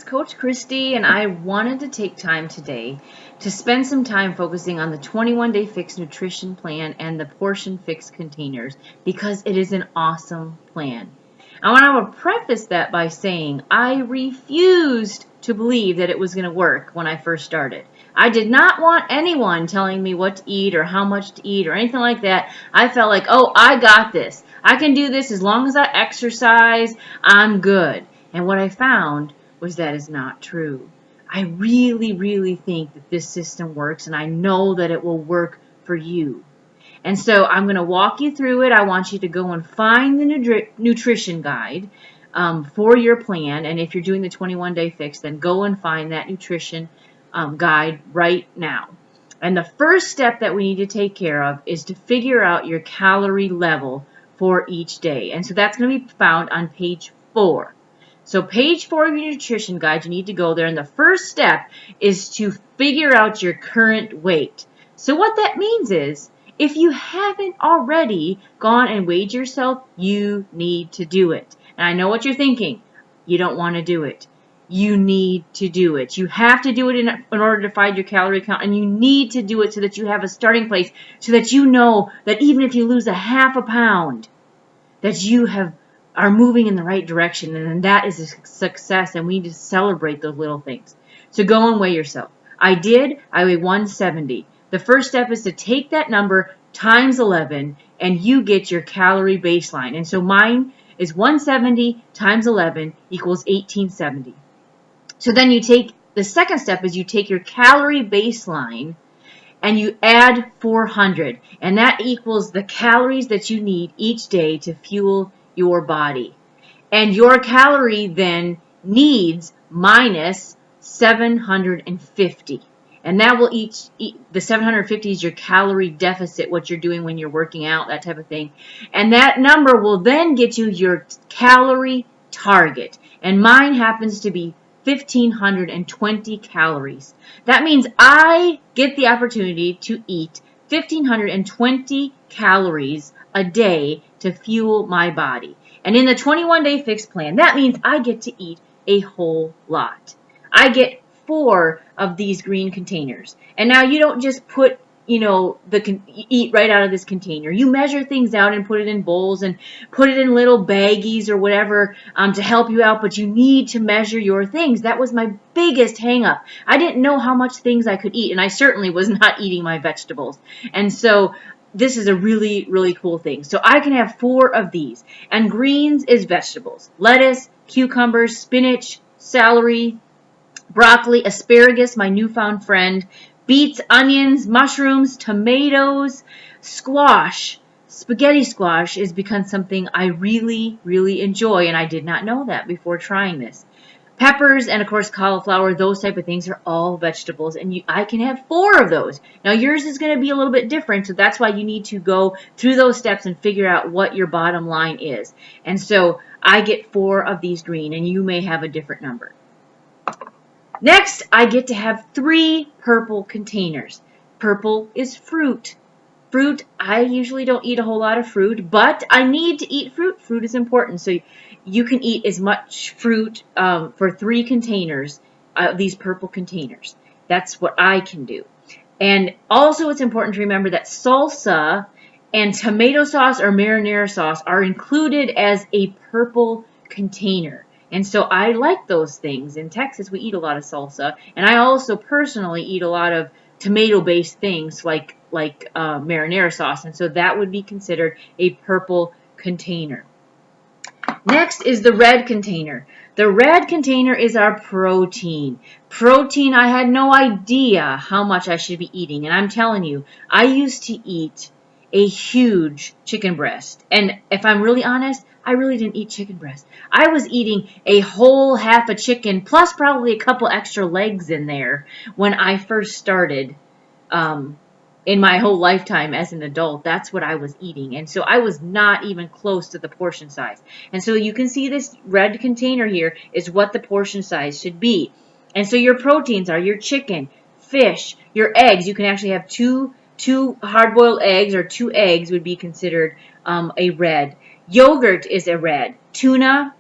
Coach Christy, and I wanted to take time today to spend some time focusing on the 21-day fix nutrition plan and the portion fix containers because it is an awesome plan. I want to preface that by saying I refused to believe that it was going to work when I first started. I did not want anyone telling me what to eat or how much to eat or anything like that. I felt like, oh, I got this. I can do this as long as I exercise. I'm good. And what I found was that is not true. I really think that this system works, and I know that it will work for you. And so I'm going to walk you through it. I want you to go and find the nutrition guide for your plan. And if you're doing the 21-day fix, then go and find that nutrition guide right now. And the first step that we need to take care of is to figure out your calorie level for each day. And so that's going to be found on page 4. So page 4 of your nutrition guide, you need to go there. And the first step is to figure out your current weight. So what that means is, if you haven't already gone and weighed yourself, you need to do it. And I know what you're thinking. You don't want to do it. You need to do it. You have to do it in order to find your calorie count, and you need to do it so that you have a starting place, so that you know that even if you lose a half a pound, that you are moving in the right direction, and that is a success, and we need to celebrate those little things. So go and weigh yourself. I weigh 170. The first step is to take that number times 11, and you get your calorie baseline. And so mine is 170 times 11 equals 1870. So then the second step is you take your calorie baseline and you add 400, and that equals the calories that you need each day to fuel your body. And your calorie then needs minus 750. And that will the 750 is your calorie deficit, what you're doing when you're working out, that type of thing. And that number will then get you your calorie target. And mine happens to be 1,520 calories. That means I get the opportunity to eat 1,520 calories a day to fuel my body. And in the 21-day fix plan, that means I get to eat a whole lot. I get 4 of these green containers. And now you don't just put, eat right out of this container. You measure things out and put it in bowls and put it in little baggies or whatever to help you out, but you need to measure your things. That was my biggest hang up. I didn't know how much things I could eat, and I certainly was not eating my vegetables. And so this is a really cool thing. So I can have 4 of these. And greens is vegetables. Lettuce, cucumbers, spinach, celery, broccoli, asparagus, my newfound friend, beets, onions, mushrooms, tomatoes, squash. Spaghetti squash has become something I really enjoy, and I did not know that before trying this. Peppers and, of course, cauliflower, those type of things are all vegetables, and I can have 4 of those. Now, yours is going to be a little bit different, so that's why you need to go through those steps and figure out what your bottom line is. And so I get 4 of these green, and you may have a different number. Next, I get to have 3 purple containers. Purple is fruit. Fruit, I usually don't eat a whole lot of fruit, but I need to eat fruit. Fruit is important. So you can eat as much fruit for 3 containers, these purple containers. That's what I can do. And also it's important to remember that salsa and tomato sauce or marinara sauce are included as a purple container. And so I like those things. In Texas, we eat a lot of salsa. And I also personally eat a lot of tomato-based things like marinara sauce. And so that would be considered a purple container. Next is the red container. The red container is our protein. Protein, I had no idea how much I should be eating. And I'm telling you, I used to eat a huge chicken breast. And if I'm really honest, I really didn't eat chicken breast. I was eating a whole half a chicken plus probably a couple extra legs in there when I first started in my whole lifetime as an adult. That's what I was eating. And so I was not even close to the portion size. And so you can see this red container here is what the portion size should be. And so your proteins are your chicken, fish, your eggs. You can actually have two hard-boiled eggs, or 2 eggs would be considered a red. Yogurt is a red. Tuna,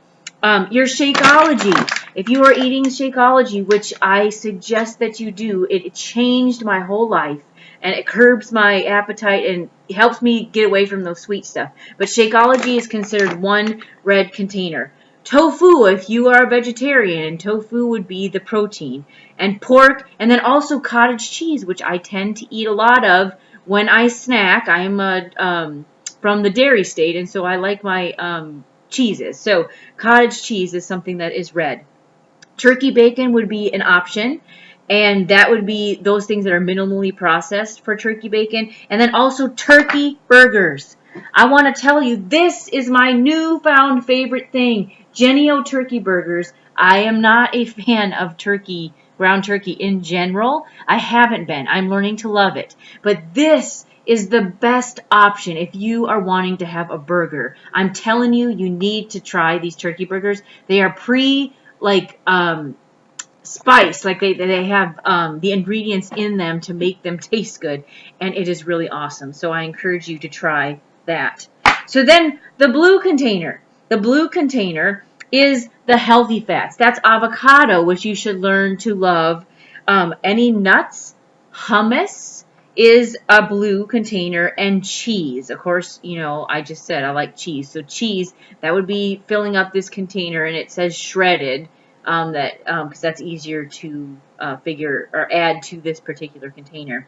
your Shakeology. If you are eating Shakeology, which I suggest that you do, it changed my whole life. And it curbs my appetite and helps me get away from those sweet stuff. But Shakeology is considered one red container. Tofu, if you are a vegetarian, tofu would be the protein. And pork, and then also cottage cheese, which I tend to eat a lot of when I snack. I am from the dairy state, and so I like my cheeses. So cottage cheese is something that is red. Turkey bacon would be an option. And that would be those things that are minimally processed for turkey bacon. And then also turkey burgers. I want to tell you, this is my newfound favorite thing. Jennie-O turkey burgers. I am not a fan of turkey, ground turkey in general. I haven't been. I'm learning to love it. But this is the best option if you are wanting to have a burger. I'm telling you, you need to try these turkey burgers. They are spice, like they have the ingredients in them to make them taste good, and it is really awesome. So I encourage you to try that. So then the blue container. The blue container is the healthy fats. That's avocado, which you should learn to love. Any nuts, hummus is a blue container, and cheese. Of course, you know, I just said I like cheese. So cheese, that would be filling up this container, and it says shredded. Because that's easier to figure or add to this particular container.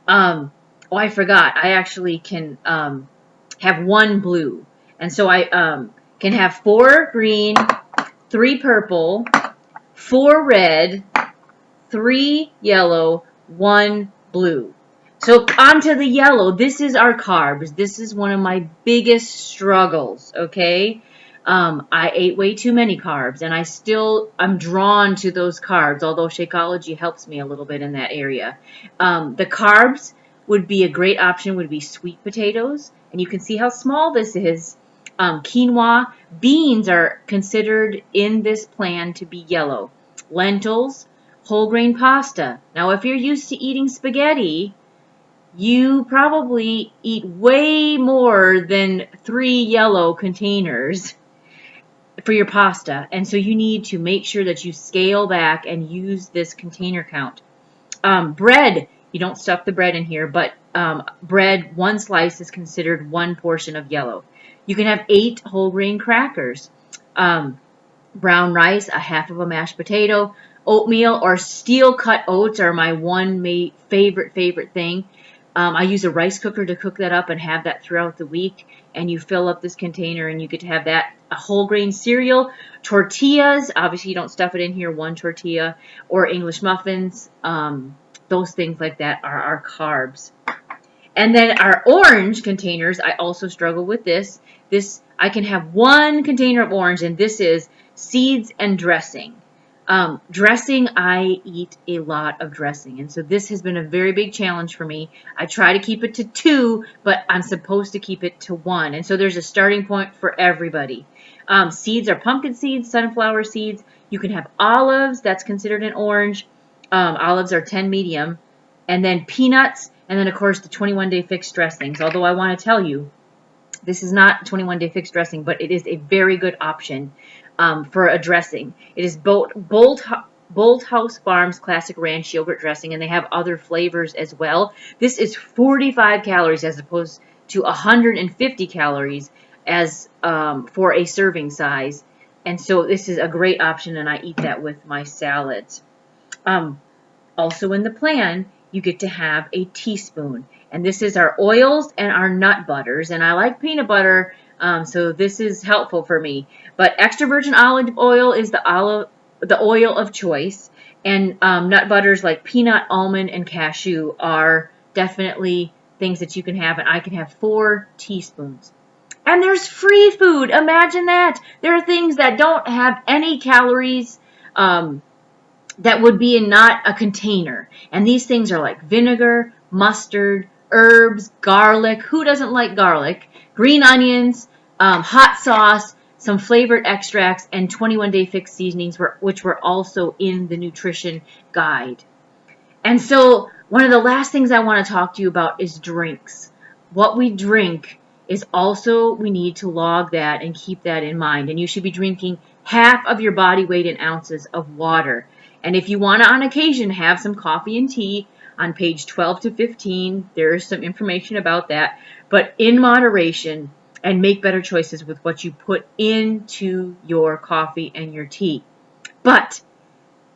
Oh, I forgot. I actually can have one blue, and so I can have 4 green, 3 purple, 4 red, 3 yellow, 1 blue. So onto the yellow. This is our carbs. This is one of my biggest struggles. Okay. I ate way too many carbs, and I'm drawn to those carbs, although Shakeology helps me a little bit in that area. The carbs would be a great option, would be sweet potatoes, and you can see how small this is. Quinoa, beans are considered in this plan to be yellow. Lentils, whole grain pasta. Now, if you're used to eating spaghetti, you probably eat way more than 3 yellow containers for your pasta, and so you need to make sure that you scale back and use this container count. Bread, you don't stuff the bread in here, but bread, 1 slice is considered 1 portion of yellow. You can have 8 whole grain crackers. Brown rice, a half of a mashed potato. Oatmeal or steel cut oats are my one favorite thing. I use a rice cooker to cook that up and have that throughout the week. And you fill up this container and you get to have that. A whole grain cereal. Tortillas, obviously you don't stuff it in here, 1 tortilla. Or English muffins. Those things like that are our carbs. And then our orange containers, I also struggle with this. I can have 1 container of orange, and this is seeds and dressing. Dressing, I eat a lot of dressing, and so this has been a very big challenge for me. I try to keep it to 2, but I'm supposed to keep it to 1, and so there's a starting point for everybody. Seeds are pumpkin seeds, sunflower seeds. You can have olives, that's considered an orange. Olives are 10 medium, and then peanuts, and then of course the 21-day fixed dressings. Although I want to tell you, this is not 21-day fixed dressing, but it is a very good option for a dressing. It is Bold House Farms Classic Ranch Yogurt Dressing, and they have other flavors as well. This is 45 calories as opposed to 150 calories as for a serving size. And so this is a great option, and I eat that with my salads. Also in the plan, you get to have a teaspoon. And this is our oils and our nut butters. And I like peanut butter, so this is helpful for me. But extra virgin olive oil is the oil of choice. And nut butters like peanut, almond, and cashew are definitely things that you can have. And I can have 4 teaspoons. And there's free food. Imagine that. There are things that don't have any calories that would be in not a container. And these things are like vinegar, mustard, herbs, garlic. Who doesn't like garlic? Green onions, hot sauce, some flavored extracts, and 21-day fixed seasonings, which were also in the nutrition guide. And so one of the last things I want to talk to you about is drinks. What we drink is also, we need to log that and keep that in mind. And you should be drinking half of your body weight in ounces of water. And if you want to, on occasion, have some coffee and tea, on page 12 to 15, there's some information about that. But in moderation, and make better choices with what you put into your coffee and your tea. But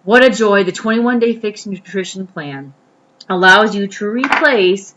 what a joy, the 21-day fixed nutrition plan allows you to replace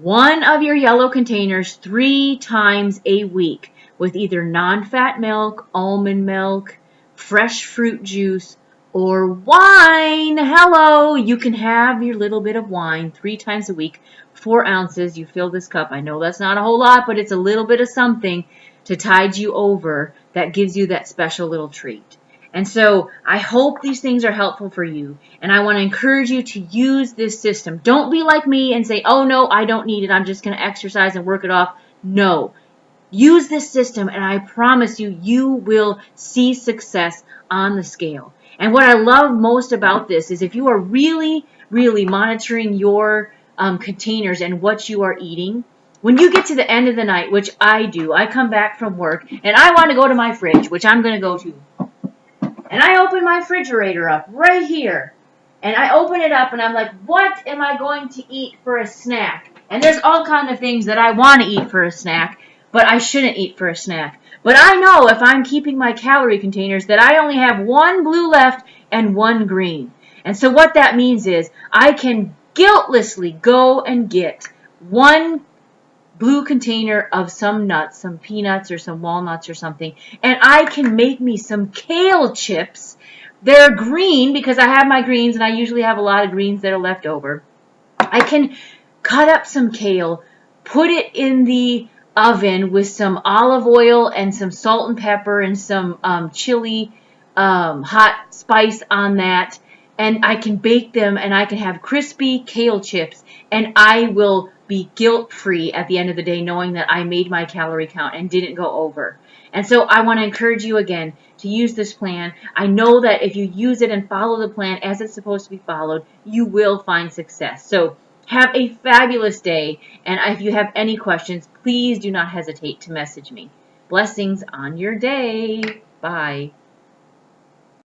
one of your yellow containers 3 times a week with either non-fat milk, almond milk, fresh fruit juice, or wine. Hello, you can have your little bit of wine 3 times a week, 4 ounces. You fill this cup. I know that's not a whole lot, but it's a little bit of something to tide you over that gives you that special little treat. And so I hope these things are helpful for you, and I want to encourage you to use this system. Don't be like me and say, oh no, I don't need it. I'm just going to exercise and work it off. No. Use this system, and I promise you, you will see success on the scale. And what I love most about this is if you are really, really monitoring your containers and what you are eating, when you get to the end of the night, which I do, I come back from work, and I want to go to my fridge, which I'm going to go to. And I open my refrigerator up right here. And I open it up and I'm like, what am I going to eat for a snack? And there's all kinds of things that I want to eat for a snack, but I shouldn't eat for a snack. But I know if I'm keeping my calorie containers that I only have 1 blue left and 1 green. And so what that means is I can guiltlessly go and get 1 blue container of some nuts, some peanuts or some walnuts or something, and I can make me some kale chips. They're green because I have my greens, and I usually have a lot of greens that are left over. I can cut up some kale, put it in the oven with some olive oil and some salt and pepper and some chili hot spice on that, and I can bake them, and I can have crispy kale chips, and I will be guilt-free at the end of the day knowing that I made my calorie count and didn't go over. And so I want to encourage you again to use this plan. I know that if you use it and follow the plan as it's supposed to be followed, you will find success. So have a fabulous day, and if you have any questions, please do not hesitate to message me. Blessings on your day. Bye.